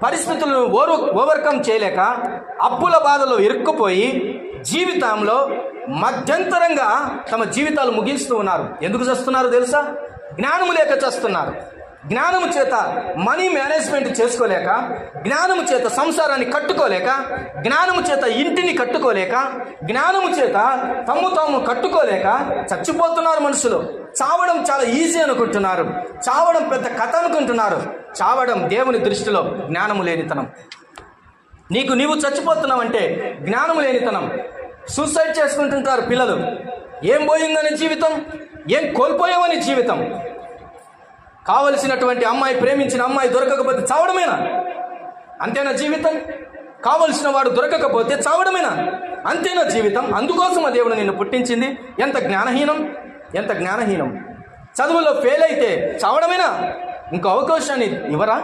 పరిస్థితులను ఓవర్కమ్ చేయలేక అప్పుల బాధలో ఇరుక్కుపోయి జీవితంలో మధ్యంతరంగా తమ జీవితాలు ముగిస్తూ ఉన్నారు. ఎందుకు చేస్తున్నారు తెలుసా? జ్ఞానము లేక చేస్తున్నారు. జ్ఞానము చేత మనీ మేనేజ్మెంట్ చేసుకోలేక, జ్ఞానము చేత సంసారాన్ని కట్టుకోలేక, జ్ఞానము చేత ఇంటిని కట్టుకోలేక, జ్ఞానము చేత తాము కట్టుకోలేక చచ్చిపోతున్నారు మనుషులు. చావడం చాలా ఈజీ అనుకుంటున్నారు. చావడం పెద్ద కథ అనుకుంటున్నారు. చావడం దేవుని దృష్టిలో జ్ఞానము లేనితనం. నీవు చచ్చిపోతున్నావంటే జ్ఞానము లేనితనం. సూసైడ్ చేసుకుంటుంటారు పిల్లలు. ఏం పోయిందని జీవితం, ఏం కోల్పోయావని జీవితం. కావలసినటువంటి అమ్మాయి, ప్రేమించిన అమ్మాయి దొరకకపోతే చావడమేనా? అంతేనా జీవితం? కావలసిన వాడు దొరకకపోతే చావడమేనా? అంతేనా జీవితం? అందుకోసం ఆ దేవుడు నిన్ను పుట్టించింది. ఎంత జ్ఞానహీనం, ఎంత జ్ఞానహీనం. చదువులో ఫెయిల్ అయితే చావడమేనా? ఇంకో అవకాశాన్ని ఇవ్వరా?